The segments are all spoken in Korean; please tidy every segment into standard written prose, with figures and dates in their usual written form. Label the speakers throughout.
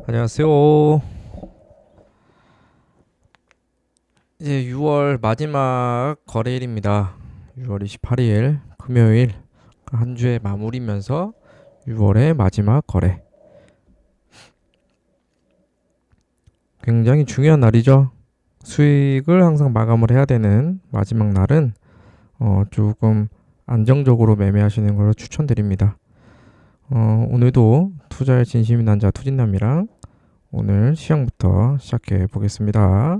Speaker 1: 안녕하세요. 이제 6월 마지막 거래일입니다. 6월 28일 금요일 한 주의 마무리면서 6월의 마지막 거래. 굉장히 중요한 날이죠. 수익을 항상 마감을 해야 되는 마지막 날은 조금 안정적으로 매매하시는 걸 추천드립니다. 오늘도 투자에 진심인 남자 투진남이랑 오늘 시장부터 시작해 보겠습니다.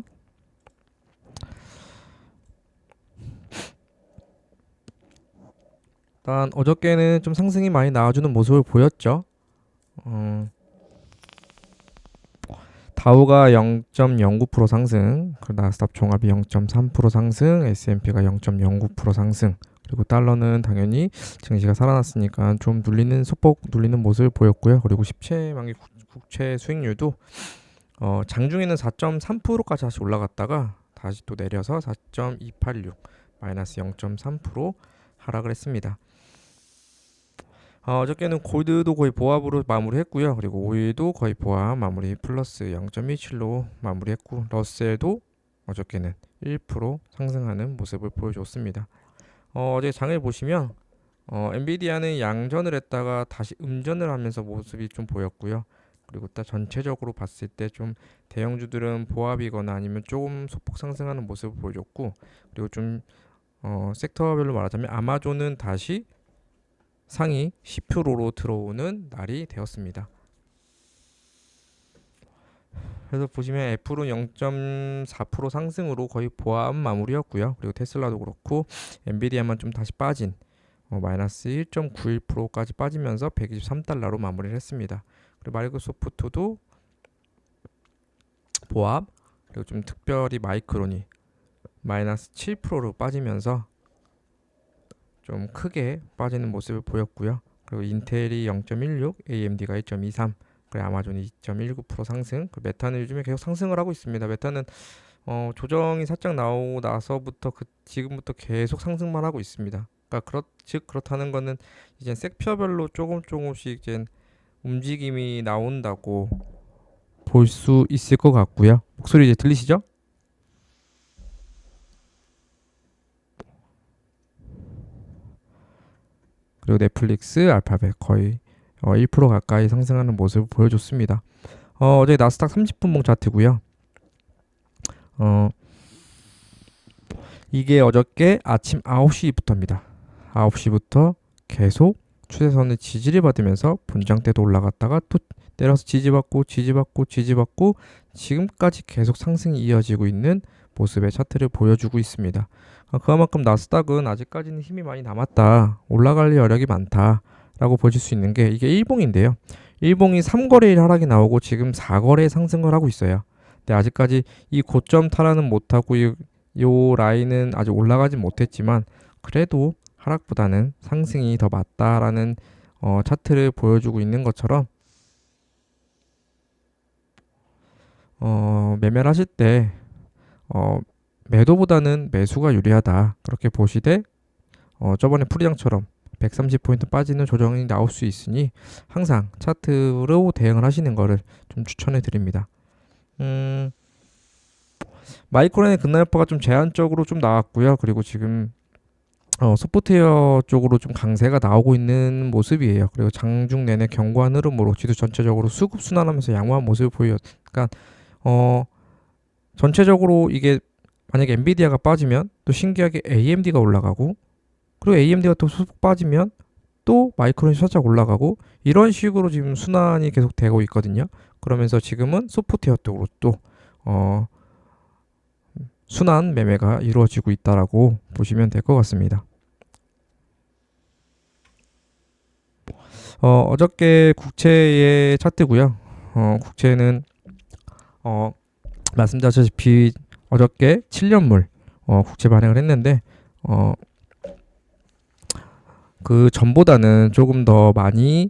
Speaker 1: 일단 어저께는 좀 상승이 많이 나와주는 모습을 보였죠. 어, 다우가 0.09% 상승, 그 나스닥 종합이 0.3% 상승, S&P가 0.09% 상승. 그리고 달러는 당연히 증시가 살아났으니까 좀 눌리는 소폭 눌리는 모습을 보였고요. 그리고 10채 만기 국채 수익률도 장중에는 4.3%까지 다시 올라갔다가 다시 또 내려서 4.286 마이너스 0.3% 하락을 했습니다. 어저께는 골드도 거의 보합으로 마무리했고요. 그리고 오일도 거의 보합 마무리 플러스 0.17로 마무리했고 러셀도 어저께는 1% 상승하는 모습을 보여줬습니다. 어제 장을 보시면 엔비디아는 양전을 했다가 다시 음전을 하면서 모습이 좀 보였고요. 그리고 딱 전체적으로 봤을 때 좀 대형주들은 보합이거나 아니면 조금 소폭 상승하는 모습을 보여줬고 그리고 좀 섹터별로 말하자면 아마존은 다시 상위 10%로 들어오는 날이 되었습니다. 그래서 보시면 애플은 0.4% 상승으로 거의 보합 마무리였고요. 그리고 테슬라도 그렇고 엔비디아만 좀 다시 빠진 마이너스 1.91%까지 빠지면서 123달러로 마무리를 했습니다. 그리고 마이크로소프트도 보합 그리고 좀 특별히 마이크론이 마이너스 7%로 빠지면서 좀 크게 빠지는 모습을 보였고요. 그리고 인텔이 0.16, AMD가 1.23, 그리고 아마존이 2.19% 상승. 메타는 요즘에 계속 상승을 하고 있습니다. 메타는 조정이 살짝 나오고 나서부터 지금부터 계속 상승만 하고 있습니다. 그러니까 즉 그렇다는 거는 이제 섹터별로 조금씩 이제 움직임이 나온다고 볼 수 있을 것 같고요. 목소리 이제 들리시죠? 그리고 넷플릭스, 알파벳 거의 1% 가까이 상승하는 모습을 보여줬습니다. 어제 나스닥 30분봉 차트고요. 어, 이게 어저께 아침 9시부터입니다. 9시부터 계속 추세선의 지지를 받으면서 분장 때도 올라갔다가 또 내려서 지지받고 지금까지 계속 상승이 이어지고 있는 모습의 차트를 보여주고 있습니다. 그만큼 나스닥은 아직까지는 힘이 많이 남았다. 올라갈 여력이 많다. 라고 보실 수 있는 게 이게 일봉인데요. 일봉이 3거래일 하락이 나오고 지금 4거래 상승을 하고 있어요. 근데 아직까지 이 고점 탈환은 못하고 요 라인은 아직 올라가지 못했지만 그래도 하락보다는 상승이 더 맞다라는 차트를 보여주고 있는 것처럼 매매를 하실 때 매도보다는 매수가 유리하다 그렇게 보시되 저번에 풀이장처럼 130포인트 빠지는 조정이 나올 수 있으니 항상 차트로 대응을 하시는 거를 좀 추천해 드립니다. 마이크론의 급락파가 좀 제한적으로 좀 나왔고요. 그리고 지금 소프트웨어 쪽으로 좀 강세가 나오고 있는 모습이에요. 그리고 장중 내내 견고한 흐름으로 지수 전체적으로 수급 순환하면서 양호한 모습을 보여요. 그러니까 전체적으로 이게 만약에 엔비디아가 빠지면 또 신기하게 AMD가 올라가고 그리고 AMD가 또 소폭 빠지면 또 마이크론이 살짝 올라가고 이런 식으로 지금 순환이 계속 되고 있거든요. 그러면서 지금은 소프트웨어 쪽으로 또 순환 매매가 이루어지고 있다라고 보시면 될 것 같습니다. 어저께 국채의 차트고요. 국채는 말씀드렸다시피 어저께 7년물 국채 발행을 했는데 그 전보다는 조금 더 많이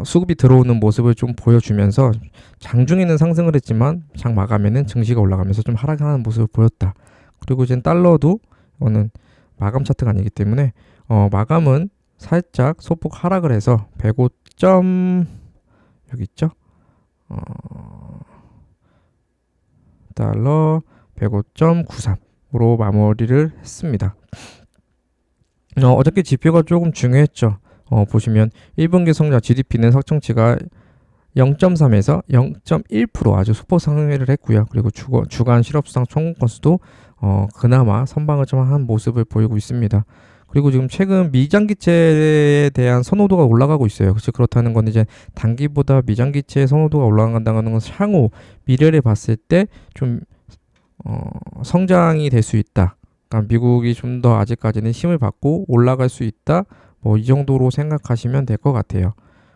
Speaker 1: 수급이 들어오는 모습을 좀 보여주면서 장중에는 상승을 했지만 장 마감에는 증시가 올라가면서 좀 하락하는 모습을 보였다. 그리고 이제 달러도 이거는 마감 차트가 아니기 때문에 마감은 살짝 소폭 하락을 해서 105점 여기 있죠? 달러 105.93으로 마무리를 했습니다. 어저께 지표가 조금 중요했죠. 보시면 1분기 성장 GDP는 석정치가 0.3에서 0.1% 아주 소폭 상회를 했고요. 그리고 주간 실업수당 청구 건수도 그나마 선방을 좀 한 모습을 보이고 있습니다. 그리고 지금 최근 미장기채에 대한 선호도가 올라가고 있어요. 그렇다는 건 이제 단기보다 미장기채의 선호도가 올라간다는 건 향후 미래를 봤을 때 좀 성장이 될 수 있다. 그러니까 미국이 좀 더 아직까지는 힘을 받고 올라갈 수 있다. 뭐 이 정도로 생각하시면 될 것 같아요.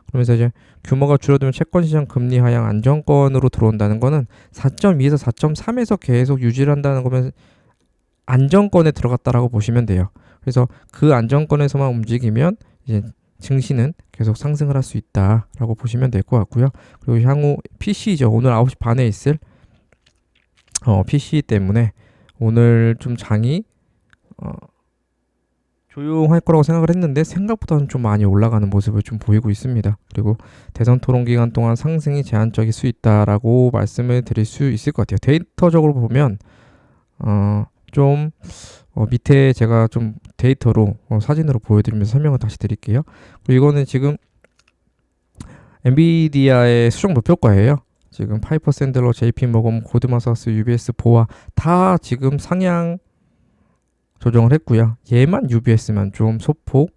Speaker 1: 그러면서 이제 규모가 줄어들면 채권 시장 금리 하향 안정권으로 들어온다는 거는 4.2에서 4.3에서 계속 유지를 한다는 거면 안정권에 들어갔다라고 보시면 돼요. 그래서 그 안정권에서만 움직이면 이제 증시는 계속 상승을 할 수 있다라고 보시면 될 것 같고요. 그리고 향후 PC죠. 오늘 9시 반에 있을 PC 때문에 오늘 좀 장이 조용할 거라고 생각을 했는데 생각보다는 좀 많이 올라가는 모습을 좀 보이고 있습니다. 그리고 대선 토론 기간 동안 상승이 제한적일 수 있다라고 말씀을 드릴 수 있을 것 같아요. 데이터적으로 보면 좀 밑에 제가 좀 데이터로 사진으로 보여드리면서 설명을 다시 드릴게요. 그리고 이거는 지금 엔비디아의 수정 목표가예요. 지금 파이퍼 샌들러, JP모건, 고드만삭스, UBS, 보아 다 지금 상향 조정을 했고요. 얘만 UBS만 좀 소폭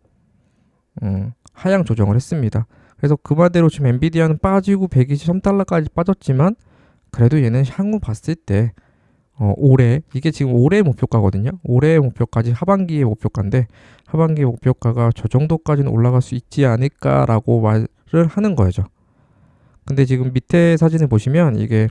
Speaker 1: 하향 조정을 했습니다. 그래서 그 말대로 지금 엔비디아는 빠지고 123달러까지 빠졌지만 그래도 얘는 향후 봤을 때 올해 이게 지금 올해 목표가거든요. 올해 목표까지 하반기의 목표가인데 하반기의 목표가가 저 정도까지는 올라갈 수 있지 않을까라고 말을 하는 거죠. 근데 지금 밑에 사진을 보시면 이게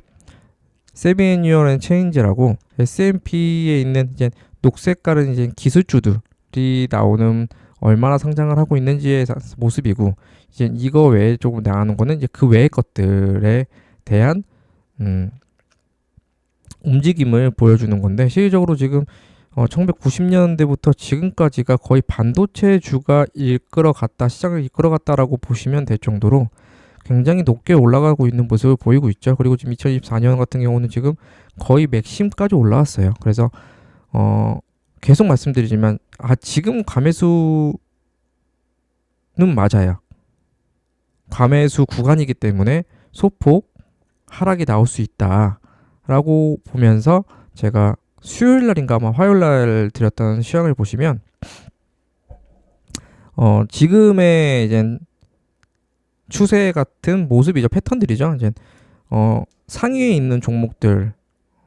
Speaker 1: 세비앤유얼 앤 체인지라고 S&P에 있는 이제 녹색깔은 이제 기술주들이 나오는 얼마나 상장을 하고 있는지의 모습이고 이제 이거 외에 조금 나가는 거는 이제 그 외의 것들에 대한 움직임을 보여주는 건데 실질적으로 지금 1990년대부터 지금까지가 거의 반도체주가 이끌어갔다 시장을 이끌어갔다라고 보시면 될 정도로 굉장히 높게 올라가고 있는 모습을 보이고 있죠. 그리고 지금 2024년 같은 경우는 지금 거의 맥심까지 올라왔어요. 그래서 계속 말씀드리지만 지금 과매수는 맞아요. 과매수 구간이기 때문에 소폭 하락이 나올 수 있다라고 보면서 제가 수요일 날인가 아마 화요일 날 드렸던 시황을 보시면 지금의 이제 추세 같은 모습이죠. 패턴들이죠. 이제 상위에 있는 종목들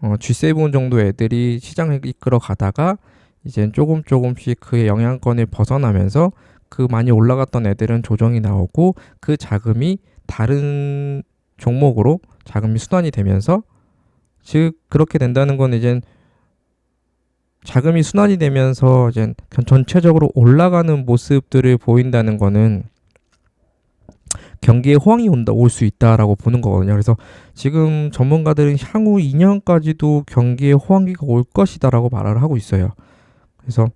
Speaker 1: G7 정도 애들이 시장을 이끌어 가다가 이제 조금씩 그의 영향권을 벗어나면서 그 많이 올라갔던 애들은 조정이 나오고 그 자금이 다른 종목으로 자금이 순환이 되면서 즉 그렇게 된다는 건 이제 자금이 순환이 되면서 이제 전체적으로 올라가는 모습들을 보인다는 거는 경기에 호황이 올 수 있다라고 보는 거거든요. 그래서 지금 전문가들은 향후 2년까지도 경기에 호황기가 올 것이다라고 말을 하고 있어요. 그래서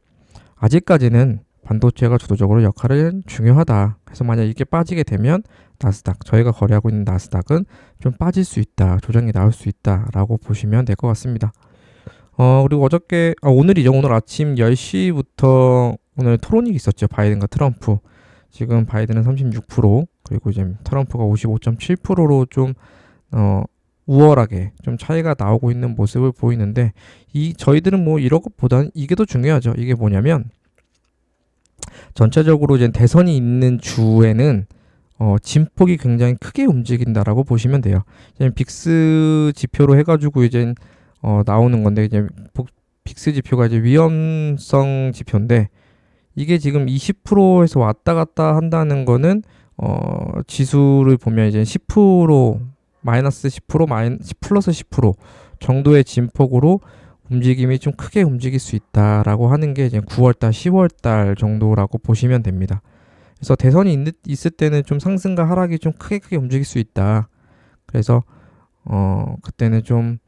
Speaker 1: 아직까지는 반도체가 주도적으로 역할을 중요하다. 그래서 만약 이게 빠지게 되면 나스닥, 저희가 거래하고 있는 나스닥은 좀 빠질 수 있다. 조정이 나올 수 있다라고 보시면 될 것 같습니다. 그리고 오늘이죠. 오늘 아침 10시부터 오늘 토론이 있었죠. 바이든과 트럼프. 지금 바이든은 36%, 그리고 이제 트럼프가 55.7%로 좀 우월하게 좀 차이가 나오고 있는 모습을 보이는데 저희들은 뭐 이런 것보다는 이게 더 중요하죠. 이게 뭐냐면 전체적으로 이제 대선이 있는 주에는 진폭이 굉장히 크게 움직인다라고 보시면 돼요. 이제 빅스 지표로 해가지고 이제 나오는 건데 이제 빅스 지표가 이제 위험성 지표인데 이게 지금 20%에서 왔다 갔다 한다는 거는 지수를 보면 이제 10% 마이너스 10% 플러스 10% 정도의 진폭으로 움직임이 좀 크게 움직일 수 있다라고 하는 게 이제 9월달, 10월달 정도라고 보시면 됩니다. 그래서 대선이 있을 때는 좀 상승과 하락이 좀 크게 움직일 수 있다. 그래서 그때는 좀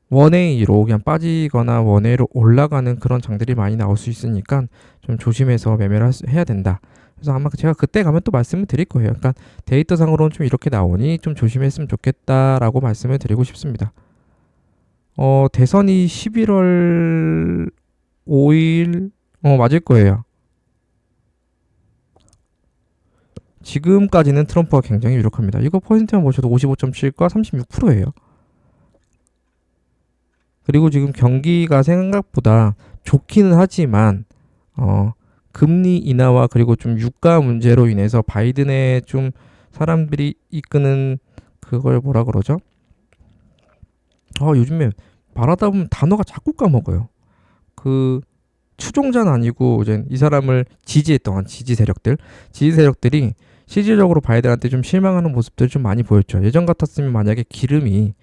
Speaker 1: 원웨이로 그냥 빠지거나 원웨이로 올라가는 그런 장들이 많이 나올 수 있으니까 좀 조심해서 매매를 해야 된다. 그래서 아마 제가 그때 가면 또 말씀을 드릴 거예요. 그러니까 데이터상으로는 좀 이렇게 나오니 좀 조심했으면 좋겠다라고 말씀을 드리고 싶습니다. 대선이 11월 5일 맞을 거예요. 지금까지는 트럼프가 굉장히 유력합니다. 이거 퍼센트만 보셔도 55.7과 36%예요. 그리고 지금 경기가 생각보다 좋기는 하지만 금리 인하와 그리고 좀 유가 문제로 인해서 바이든의 좀 사람들이 이끄는 그걸 뭐라 그러죠? 요즘에 말하다 보면 단어가 자꾸 까먹어요. 그 추종자는 아니고 이제 이 사람을 지지했던 지지 세력들이 실질적으로 바이든한테 좀 실망하는 모습들을 좀 많이 보였죠. 예전 같았으면 만약에 기름이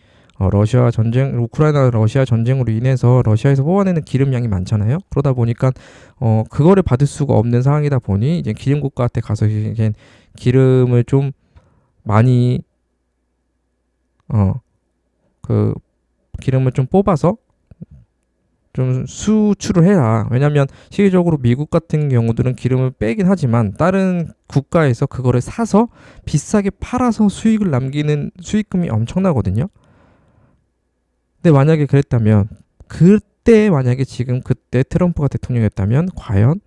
Speaker 1: 러시아 전쟁, 우크라이나 러시아 전쟁으로 인해서 러시아에서 뽑아내는 기름 양이 많잖아요. 그러다 보니까 그거를 받을 수가 없는 상황이다 보니 이제 기름 국가한테 가서 이제 기름을 좀 많이 그 기름을 좀 뽑아서 좀 수출을 해라. 왜냐하면 실질적으로 미국 같은 경우들은 기름을 빼긴 하지만 다른 국가에서 그거를 사서 비싸게 팔아서 수익을 남기는 수익금이 엄청나거든요. 근데 만약에 그랬다면 그때 만약에 지금 그때 트럼프가 대통령이었다면 과연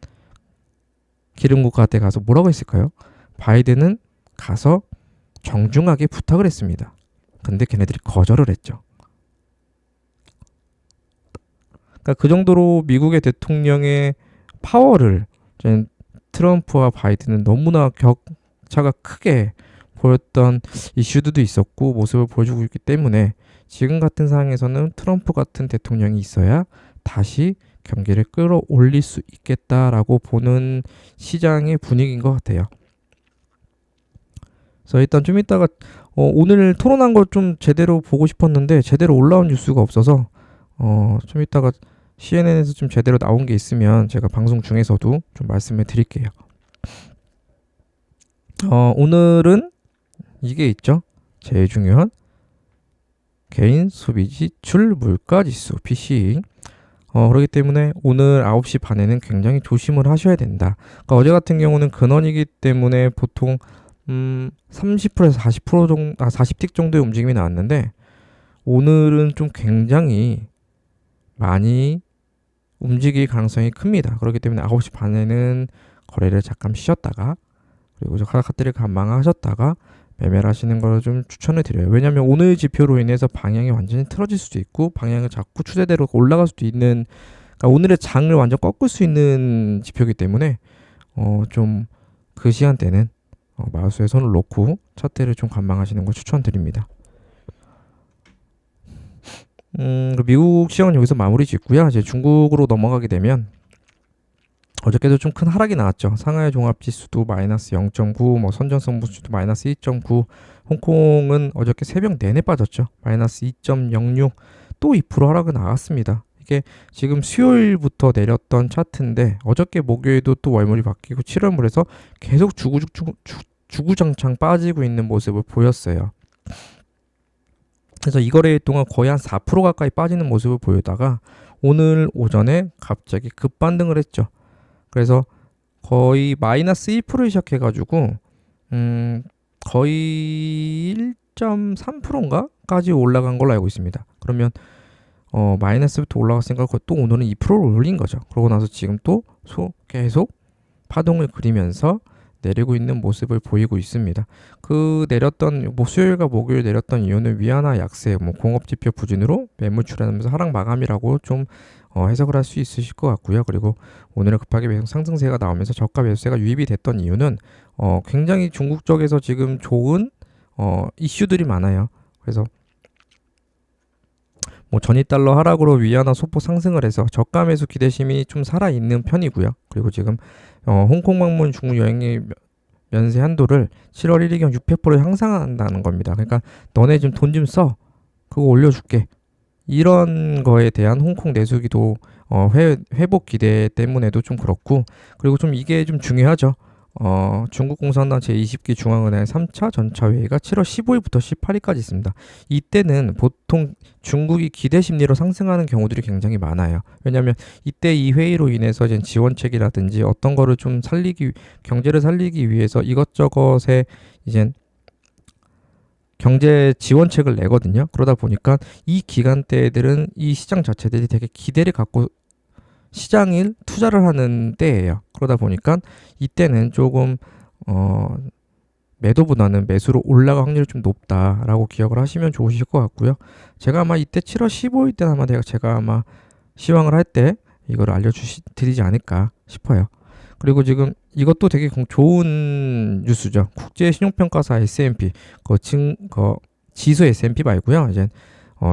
Speaker 1: 기름 국가한테 가서 뭐라고 했을까요? 바이든은 가서 정중하게 부탁을 했습니다. 근데 걔네들이 거절을 했죠. 그러니까 그 정도로 미국의 대통령의 파워를 트럼프와 바이든은 너무나 격차가 크게 보였던 이슈들도 있었고 모습을 보여주고 있기 때문에 지금 같은 상황에서는 트럼프 같은 대통령이 있어야 다시 경기를 끌어올릴 수 있겠다라고 보는 시장의 분위기인 것 같아요. 그래서 일단 좀 이따가 오늘 토론한 거 좀 제대로 보고 싶었는데 제대로 올라온 뉴스가 없어서 좀 이따가 CNN에서 좀 제대로 나온 게 있으면 제가 방송 중에서도 좀 말씀을 드릴게요. 오늘은 이게 있죠. 제일 중요한 개인 소비 지출 물가 지수 PCE. 그렇기 때문에 오늘 9시 반에는 굉장히 조심을 하셔야 된다. 그러니까 어제 같은 경우는 근원이기 때문에 보통 30%에서 40% 정도, 40틱 정도의 움직임이 나왔는데 오늘은 좀 굉장히 많이 움직일 가능성이 큽니다. 그렇기 때문에 9시 반에는 거래를 잠깐 쉬셨다가 그리고 카드를 감망하셨다가 매매를 하시는 걸 좀 추천을 드려요. 왜냐하면 오늘 지표로 인해서 방향이 완전히 틀어질 수도 있고 방향을 자꾸 추세대로 올라갈 수도 있는 그러니까 오늘의 장을 완전 꺾을 수 있는 지표이기 때문에 좀 그 시간대는 마우스에 손을 놓고 차트를 좀 관망하시는 걸 추천드립니다. 미국 시장은 여기서 마무리 짓고요. 이제 중국으로 넘어가게 되면 어저께도 좀 큰 하락이 나왔죠. 상하이 종합지수도 마이너스 0.9, 뭐 선전성분지수도 마이너스 2.9, 홍콩은 어저께 새벽 내내 빠졌죠. 마이너스 2.06, 또 2% 하락이 나왔습니다. 이게 지금 수요일부터 내렸던 차트인데 어저께 목요일도 또 월물이 바뀌고 7월물에서 계속 주구장창 빠지고 있는 모습을 보였어요. 그래서 이 거래일 동안 거의 한 4% 가까이 빠지는 모습을 보이다가 오늘 오전에 갑자기 급반등을 했죠. 그래서 거의 마이너스 1%를 시작해가지고 거의 1.3%인가까지 올라간 걸로 알고 있습니다. 그러면 마이너스부터 올라갔으니까 또 오늘은 2%를 올린 거죠. 그러고 나서 지금 또 계속 파동을 그리면서 내리고 있는 모습을 보이고 있습니다. 그 내렸던 수요일과 목요일 내렸던 이유는 위안화 약세, 공업지표 부진으로 매물 출현하면서 하락 마감이라고 좀 해석을 할 수 있으실 것 같고요. 그리고 오늘은 급하게 매수 상승세가 나오면서 저가 매수세가 유입이 됐던 이유는 굉장히 중국 쪽에서 지금 좋은 이슈들이 많아요. 그래서 전위달러 하락으로 위안화 소폭 상승을 해서 저가 매수 기대심이 좀 살아있는 편이고요. 그리고 지금 홍콩 방문 중국 여행의 면세 한도를 7월 1일경 600% 향상한다는 겁니다. 그러니까 너네 좀 돈 좀 써. 그거 올려줄게. 이런 거에 대한 홍콩 내수기도 회복 기대 때문에도 좀 그렇고 그리고 좀 이게 좀 중요하죠. 중국 공산당 제20기 중앙은행 3차 전차 회의가 7월 15일부터 18일까지 있습니다. 이때는 보통 중국이 기대 심리로 상승하는 경우들이 굉장히 많아요. 왜냐하면 이때 이 회의로 인해서 이제 지원책이라든지 어떤 거를 좀 경제를 살리기 위해서 이것저것에 이제 경제 지원책을 내거든요. 그러다 보니까 이 기간대들은 이 시장 자체들이 되게 기대를 갖고 시장일 투자를 하는 때예요. 그러다 보니까 이때는 조금 매도보다는 매수로 올라갈 확률이 좀 높다라고 기억을 하시면 좋으실 것 같고요. 제가 아마 이때 7월 15일 때는 아마 제가 아마 시황을 할 때 이걸 드리지 않을까 싶어요. 그리고 지금 이것도 되게 좋은 뉴스죠. 국제 신용평가사 S&P 지수 S&P 말고요. 이제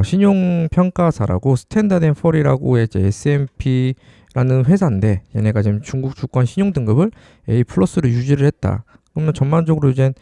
Speaker 1: 신용평가사라고 스탠다드&폴이라고 이제 S&P라는 회사인데 얘네가 지금 중국 주권 신용 등급을 A 플러스로 유지를 했다. 그러면 전반적으로 이제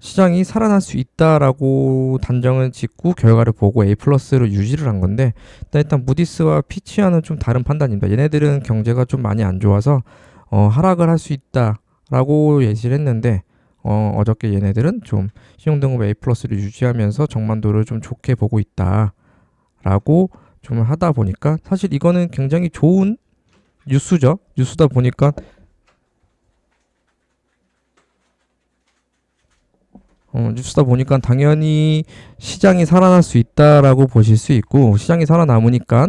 Speaker 1: 시장이 살아날 수 있다라고 단정을 짓고 결과를 보고 A 플러스로 유지를 한 건데 일단 무디스와 피치와는 좀 다른 판단입니다. 얘네들은 경제가 좀 많이 안 좋아서 하락을 할 수 있다라고 예시를 했는데 어저께 얘네들은 좀 신용등급 A 플러스를 유지하면서 정만도를 좀 좋게 보고 있다라고 좀 하다 보니까 사실 이거는 굉장히 좋은 뉴스죠. 뉴스다 보니까 당연히 시장이 살아날 수 있다라고 보실 수 있고 시장이 살아남으니까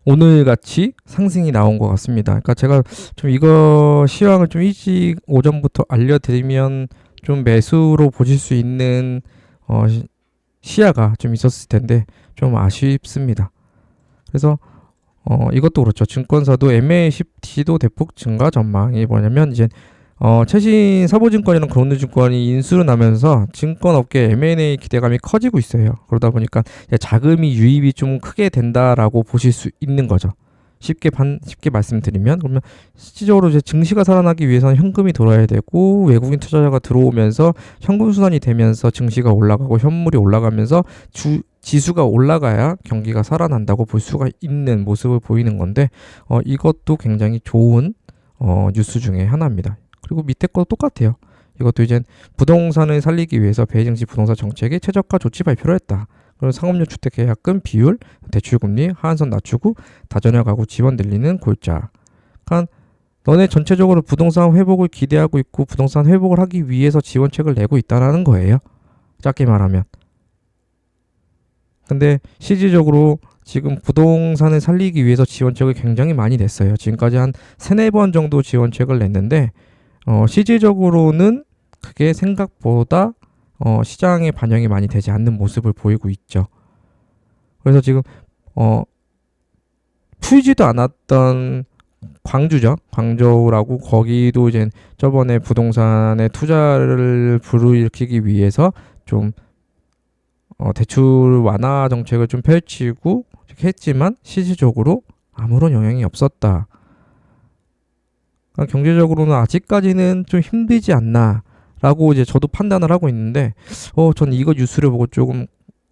Speaker 1: 오늘 같이 상승이 나온 것 같습니다. 그러니까 제가 좀 이거 시황을 좀 일찍 오전부터 알려드리면 좀 매수로 보실 수 있는 시야가 좀 있었을 텐데 좀 아쉽습니다. 그래서 이것도 그렇죠. 증권사도 MACT도 대폭 증가 전망이 뭐냐면 이제 최신 사보증권이랑 그런드증권이 인수를 나면서 증권업계 M&A 기대감이 커지고 있어요. 그러다 보니까 자금이 유입이 좀 크게 된다라고 보실 수 있는 거죠. 쉽게 말씀드리면 그러면 실질적으로 이제 증시가 살아나기 위해서는 현금이 돌아야 되고 외국인 투자자가 들어오면서 현금 순환이 되면서 증시가 올라가고 현물이 올라가면서 지수가 올라가야 경기가 살아난다고 볼 수가 있는 모습을 보이는 건데 이것도 굉장히 좋은 뉴스 중에 하나입니다. 그리고 밑에 거 똑같아요. 이것도 이제 부동산을 살리기 위해서 베이징시 부동산 정책의 최저가 조치 발표를 했다. 그리고 상업용 주택 계약금 비율, 대출금리 하한선 낮추고 다전형 가구 지원 늘리는 골자. 그러니까 너네 전체적으로 부동산 회복을 기대하고 있고 부동산 회복을 하기 위해서 지원책을 내고 있다라는 거예요. 짧게 말하면. 근데 실질적으로 지금 부동산을 살리기 위해서 지원책을 굉장히 많이 냈어요. 지금까지 한 3-4번 정도 지원책을 냈는데 실질적으로는 그게 생각보다 시장에 반영이 많이 되지 않는 모습을 보이고 있죠. 그래서 지금 풀지도 않았던 광주죠. 광저우라고 거기도 이제 저번에 부동산에 투자를 불러일으키기 위해서 좀 대출 완화 정책을 좀 펼치고 했지만 실질적으로 아무런 영향이 없었다. 경제적으로는 아직까지는 좀 힘들지 않나 라고 이제 저도 판단을 하고 있는데 저는 이거 뉴스를 보고 조금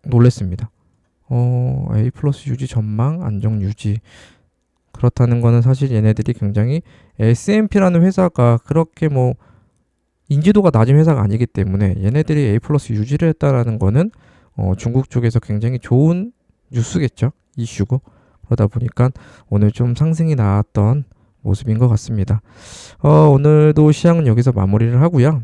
Speaker 1: 놀랐습니다. A 플러스 유지 전망 안정 유지 그렇다는 거는 사실 얘네들이 굉장히 S&P라는 회사가 그렇게 뭐 인지도가 낮은 회사가 아니기 때문에 얘네들이 A 플러스 유지를 했다라는 거는 중국 쪽에서 굉장히 좋은 뉴스겠죠. 이슈고 그러다 보니까 오늘 좀 상승이 나왔던 모습인 것 같습니다. 오늘도 시황은 여기서 마무리를 하고요.